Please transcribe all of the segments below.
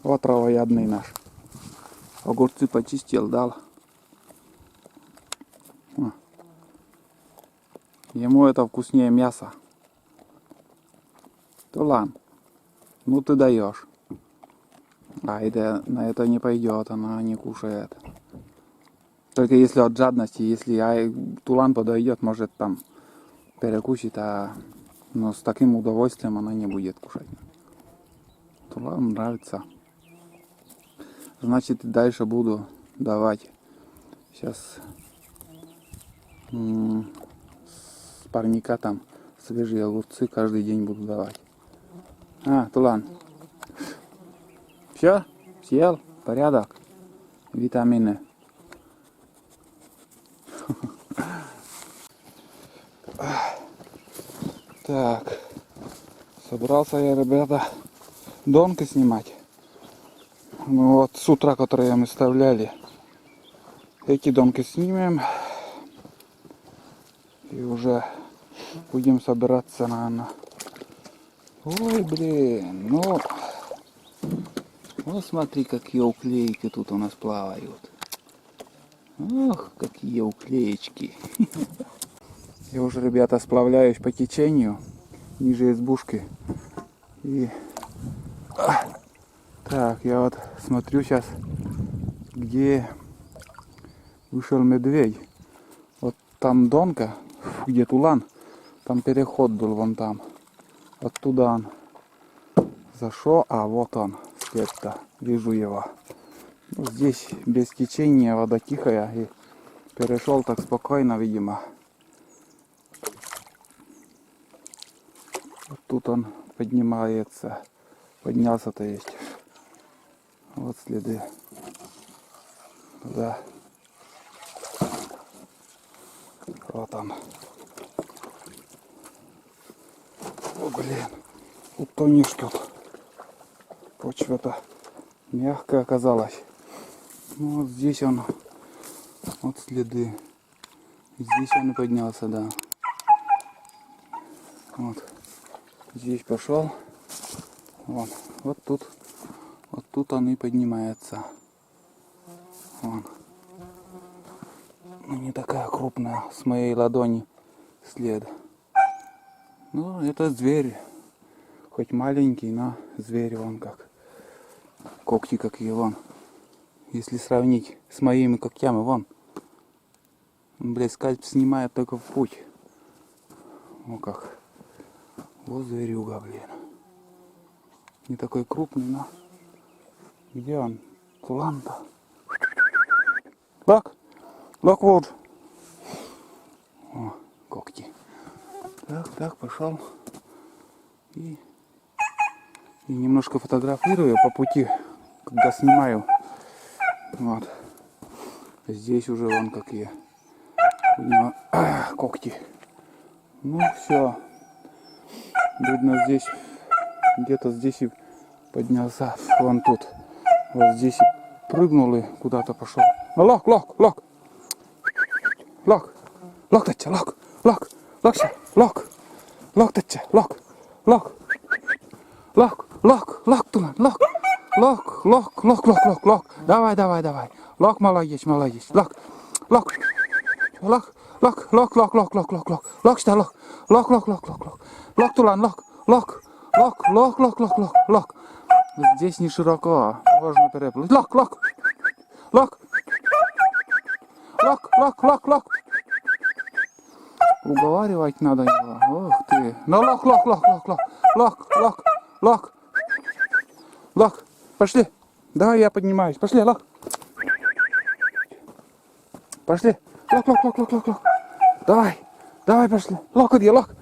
Вот травоядный наш. Огурцы почистил, дал. Ему это вкуснее мяса. Тулан, ну ты даешь. А это на это не пойдет, она не кушает. Только если от жадности, если Тулан подойдет, может там перекусит, но с таким удовольствием она не будет кушать. Тулан нравится. Значит, дальше буду давать. Сейчас с парника там свежие огурцы каждый день буду давать. Тулан. Все? Съел? Порядок? Витамины. Так. Собрался я, ребята, донки снимать. Ну вот с утра, которые мы вставляли. Эти донки снимем. И уже будем собираться, наверное. Ой, блин, ну смотри, какие уклейки тут у нас плавают. Ох, какие уклеечки. Я уже, ребята, сплавляюсь по течению ниже избушки. И так, я вот смотрю сейчас, где вышел медведь. Вот там донка, где Тулан, там переход был вон там. Оттуда он зашел, вот он, след-то, вижу его. Ну, здесь без течения, вода тихая, и перешел так спокойно, видимо. Вот тут он поднимается, поднялся, то есть. Вот следы. Да. Вот он. О, блин. Утонешь тут. Почва-то мягкая оказалась. Ну, вот здесь он. Вот следы. Здесь он и поднялся, да. Вот. Здесь пошел. Вот тут он и поднимается. Вон. Ну, не такая крупная, с моей ладони след. Ну, это зверь. Хоть маленький, но зверь вон как. Когти какие вон. Если сравнить с моими когтями, вон. Блядь, скальп снимает только в путь. О как. Вот зверюга, блин. Не такой крупный, но... Где он? Тулан-то? Локвуд. О, когти. Так, пошел. И немножко фотографирую по пути, когда снимаю. Вот. Здесь уже вон какие. У него когти. Ну все. Видно, здесь где-то здесь и поднялся. Вон тут. Вот здесь и прыгнул и куда-то пошел. Ну, лок. Тача, Тулан, лок. Давай. Лок, молодец. Лок. Лок, Тулан, лок. Здесь не широко, можно переплыть. Лок. Уговаривать надо его. Ох ты. Ну, лок. Пошли. Давай я поднимаюсь. Пошли, лок. Пошли. Лок. Давай, пошли. Лок, где, лок.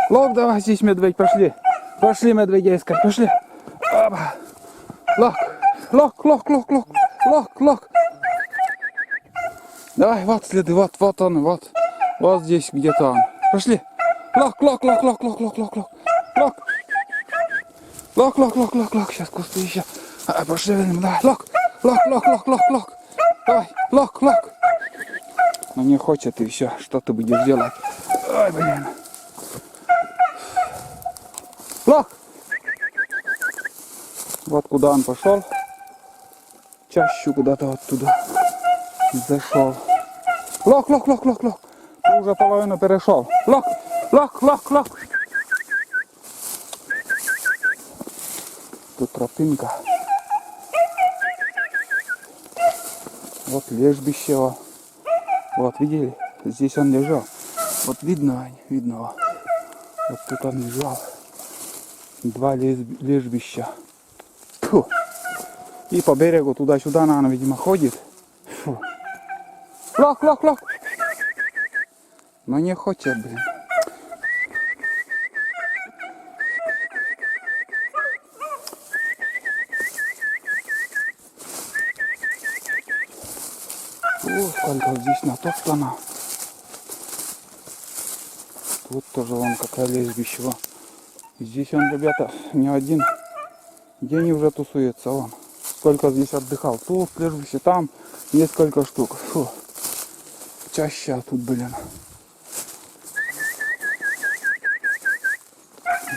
Лок, давай, здесь медведь, пошли. Пошли медведя искать, пошли. Оба. Лок. Давай, вот следы, вот он. Вот здесь где-то он. Пошли. Лок. Сейчас кусты еще. Пошли, давай. Лок. Давай, лок. Но не хочет и все. Что ты будешь делать? Ой, блин. Лок. Вот куда он пошел. Чащу куда-то вот туда зашел. Лох, лох, лох, лох, лох. Ты уже половину перешел. Лох, лох, лох, лох. Тут тропинка. Вот лежбище. Вот видели? Здесь он лежал. Вот видно его. Вот тут он лежал. Два лежбища. Фу. И по берегу туда-сюда, наверное, видимо, ходит. Фу. Лох, лох, лох. Но не хочет, блин. О, сколько здесь натоптано. Тут тоже вон какая лежбище. И здесь он, ребята, не один день уже тусуется. Вон. Сколько здесь отдыхал. Тут лежбище, там несколько штук. Фу. Чаще тут, блин.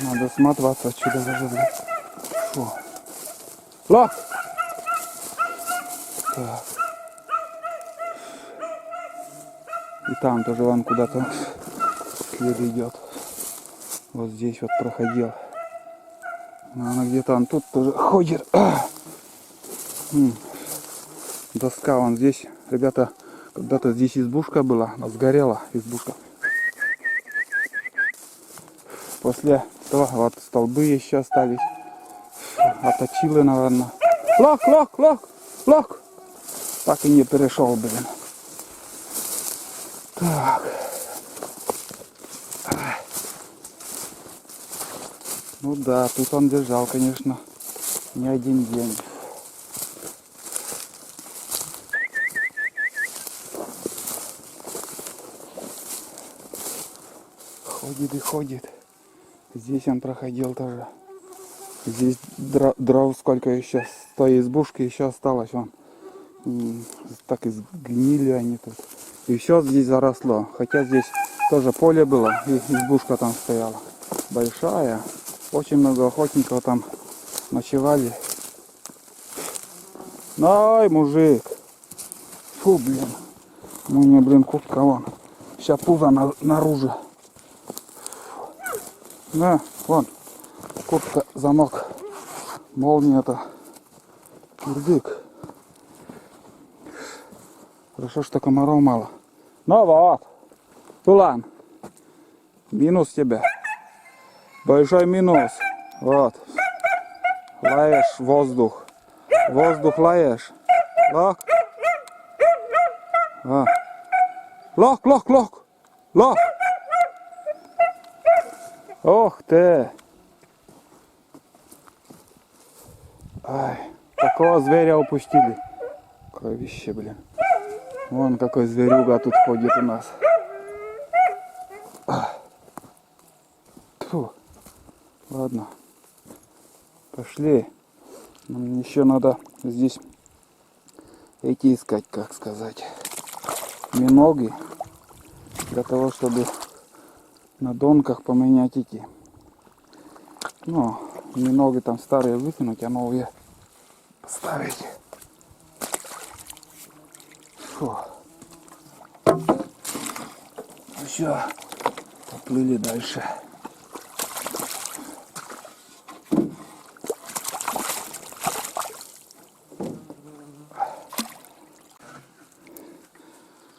Надо смотаться отсюда даже, блин. Фу. Лох! Так. И там тоже вон куда-то след идет. Вот здесь вот проходил. Она где-то он тут тоже ходит. Доска вон здесь. Ребята, когда-то здесь избушка была. Она сгорела, избушка. После того вот столбы еще остались. Оточили, наверное. Лох, лох, лох, лох. Так и не перешел, блин. Так. Ну да, тут он держал, конечно, не один день. Ходит и ходит. Здесь он проходил тоже. Здесь дров сколько еще с той избушки еще осталось. Вон. Так и сгнили они тут. И все здесь заросло. Хотя здесь тоже поле было, и избушка там стояла. Большая. Очень много охотников там ночевали. Ай, мужик. Фу, блин. У меня, блин, куртка вон. Сейчас пузо наружу. На, вон. Куртка, замок. Молния-то. Кирдык. Хорошо, что комаров мало. Ну вот. Тулан. Минус тебе. Большой минус. Вот. Лаешь воздух. Воздух лаешь. Лох. Лох, лох, лох. Лох. Ох ты. Ай. Такого зверя упустили. Кровище, блин. Вон какой зверюга тут ходит у нас. Фу. Ладно. Пошли. Нам еще надо здесь эти искать, как сказать, миноги. Для того, чтобы на донках поменять эти. Ну, миноги там старые выкинуть, а новые поставить. Фу. Все, поплыли дальше.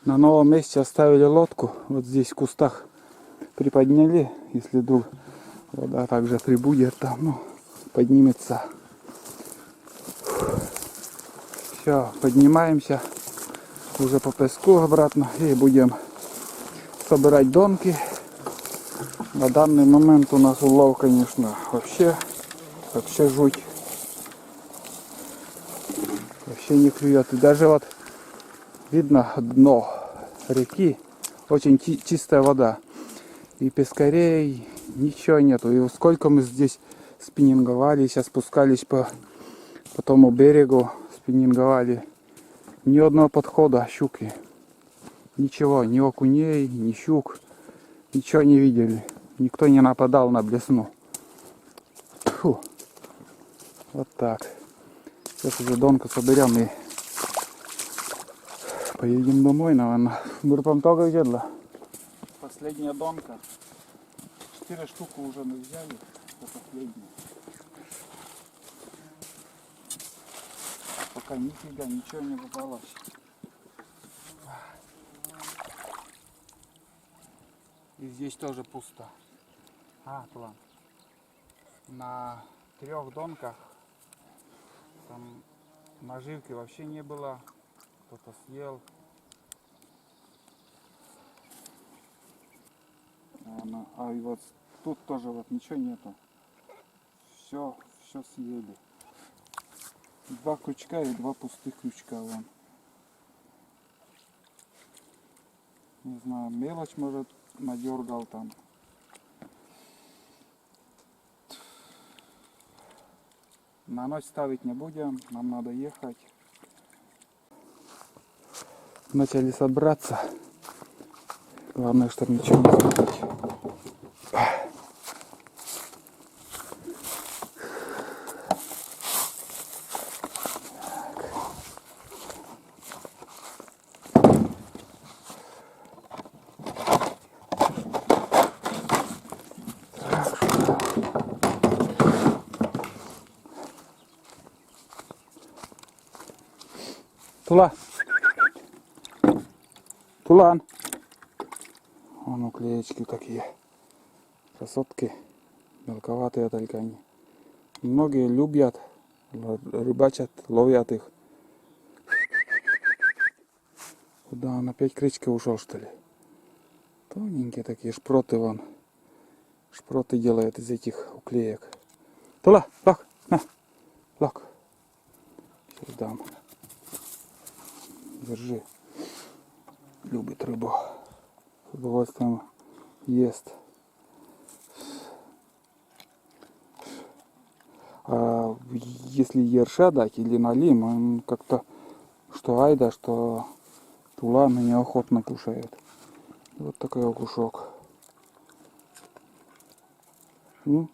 На новом месте оставили лодку. Вот здесь в кустах приподняли. Если вдруг вода также прибудет там, ну, поднимется. Все, поднимаемся уже по песку обратно и будем собирать донки. На данный момент у нас улов, конечно, вообще жуть. Вообще не клюет. И даже вот видно дно реки, очень чистая вода. И пескарей ничего нету. И сколько мы здесь спиннинговали, сейчас спускались по тому берегу, спиннинговали. Ни одного подхода щуки. Ничего, ни окуней, ни щук. Ничего не видели. Никто не нападал на блесну. Фу. Вот так. Сейчас уже донку соберем и поедем домой, наверное. Бурпам только едла. Последняя донка. 4 штуки уже мы взяли. Это последняя. Пока нифига, ничего не попалось. И здесь тоже пусто. Ладно. На 3 донках там наживки вообще не было. Кто-то съел. А и вот тут тоже вот ничего нету. Все съели. 2 крючка и 2 пустых крючка вон. Не знаю, мелочь может надергал там. На ночь ставить не будем, нам надо ехать. Начали собраться. Главное, чтобы ничего не забыть. Тулан. Вон уклеечки какие. Красотки. Мелковатые только они. Многие любят, рыбачат, ловят их. Куда он опять к речке ушел, что ли? Тоненькие такие шпроты вон. Шпроты делают из этих уклеек. Тула, лак, на, лак. Сейчас дам. Держи. Любит рыбу. С удовольствием ест. А если ерша дать или налим, он как-то что айда, что тула меня охотно кушает. Вот такой окушок. На,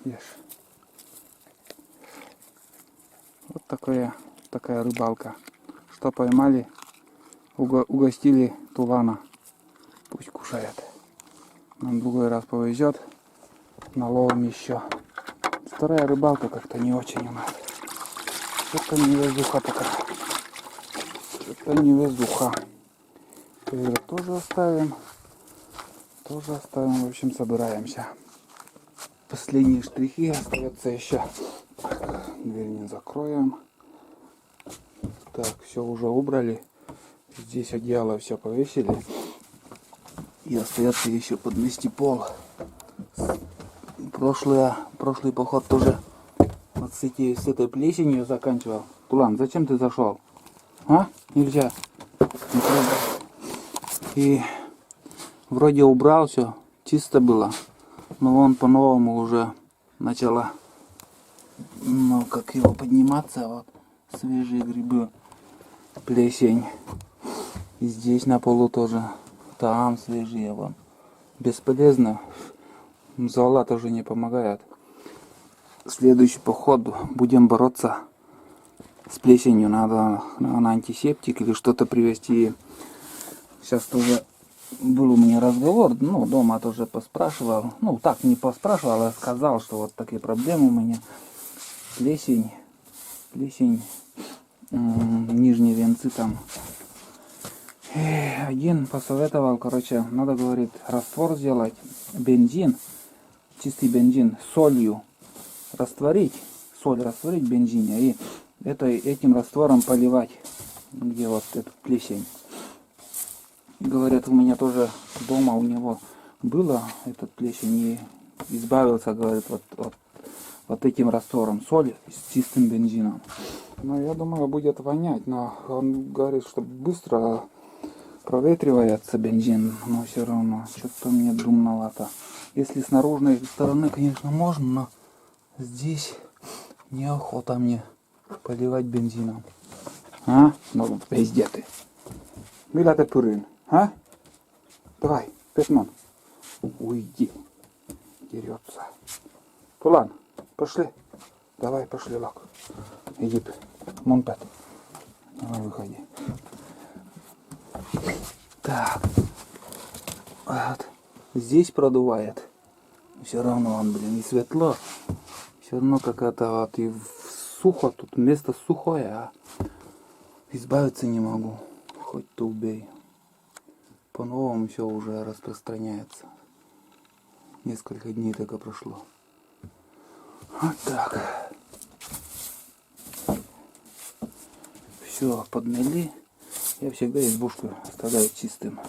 ешь. Вот такая рыбалка. Что поймали, угостили тулана. Пусть кушает. Нам другой раз повезет. Наловим еще. Вторая рыбалка как-то не очень у нас. Что-то не везуха пока. Что-то не везуха. Тоже оставим. В общем, собираемся. Последние штрихи остается еще. Дверь не закроем. Так, все уже убрали. Здесь одеяло все повесили. И остается еще подмести пол. Прошлый поход тоже вот с этой плесенью заканчивал. Тулан, зачем ты зашел? Нельзя. И вроде убрал все, чисто было. Но он по-новому уже начало, как его подниматься, вот свежие грибы, плесень. И здесь на полу тоже, там свежие, вон. Бесполезно. Зола тоже не помогает. Следующий поход будем бороться с плесенью. Надо на антисептик или что-то привезти. Сейчас тоже был у меня разговор, дома тоже поспрашивал. Так не поспрашивал, а сказал, что вот такие проблемы у меня. Плесень, нижние венцы там. Один посоветовал, надо, говорит, раствор сделать, бензин, чистый бензин, солью растворить, соль растворить в бензине и этим раствором поливать, где вот эту плесень. Говорят, у меня тоже дома у него было этот плесень и избавился, говорит, вот этим раствором, соль с чистым бензином. Я думаю, будет вонять, но он говорит, что быстро проветривается бензин, но все равно что-то мне думновато. Если с наружной стороны, конечно, можно, но здесь неохота мне поливать бензином. Везде ты. Мила ты пурин, Давай, Петман, уйди. дерется. Тулан, пошли. Давай, пошли, Лак. Иди, Монпет. Давай, выходи. Так. Вот. Здесь продувает. Все равно он, блин, и светло. Все равно какая-то вот и сухо. Тут место сухое, а избавиться не могу. Хоть ты убей. По-новому все уже распространяется. Несколько дней только прошло. Вот так. Все подмели. Я всегда избушку оставляю чистым.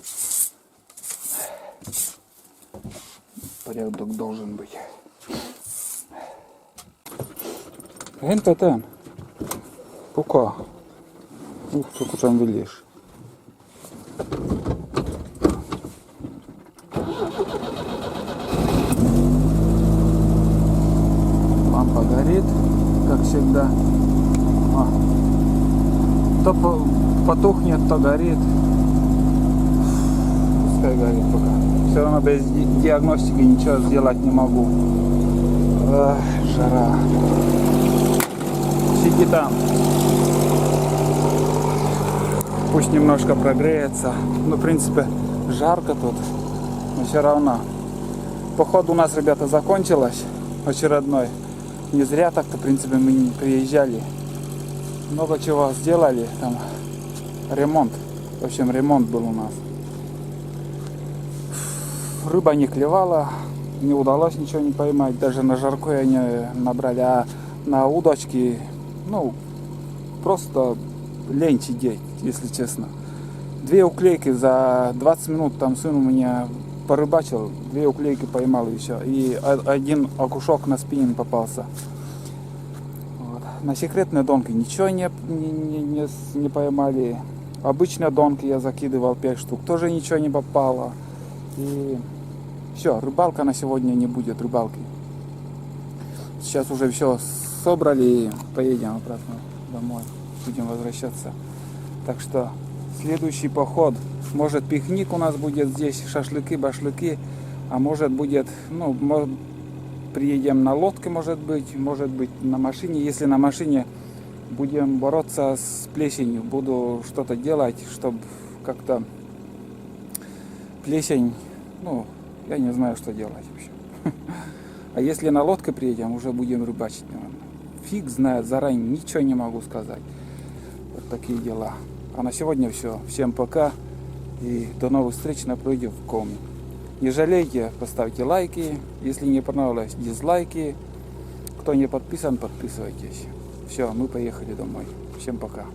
Порядок должен быть. Это там. Пока. Ух, сколько там велишь. Лампа горит, как всегда. То потухнет, то горит. Пускай горит пока. Все равно без диагностики ничего сделать не могу. Ах, жара. Сиди там. Пусть немножко прогреется. Ну, в принципе, жарко тут. Но все равно. Походу у нас, ребята, закончилось. Очередной. Не зря так-то, в принципе, мы не приезжали. Много чего сделали. Там ремонт. В общем, ремонт был у нас. Рыба не клевала. Не удалось ничего не поймать. Даже на жаркое не набрали. А на удочки, ну, просто лень сидеть, если честно. 2 уклейки за 20 минут там сын у меня порыбачил. 2 уклейки поймал еще. И 1 окушок на спиннинг попался. Вот. На секретной донке ничего не поймали. Обычные донки я закидывал 5 штук. Тоже ничего не попало. И все, рыбалка на сегодня не будет рыбалки. Сейчас уже все собрали и поедем обратно домой. Будем возвращаться. Так что следующий поход. Может, пикник у нас будет здесь, шашлыки, башлыки. А может будет, ну, приедем на лодке, может быть на машине. Если на машине, будем бороться с плесенью. Буду что-то делать, чтобы как-то плесень, ну, я не знаю, что делать вообще. А если на лодке приедем, уже будем рыбачить, наверное. Фиг знает, заранее ничего не могу сказать. Вот такие дела. А на сегодня все. Всем пока. И до новых встреч на природе в Коми. Не жалейте, поставьте лайки. Если не понравилось, дизлайки. Кто не подписан, подписывайтесь. Все, мы поехали домой. Всем пока.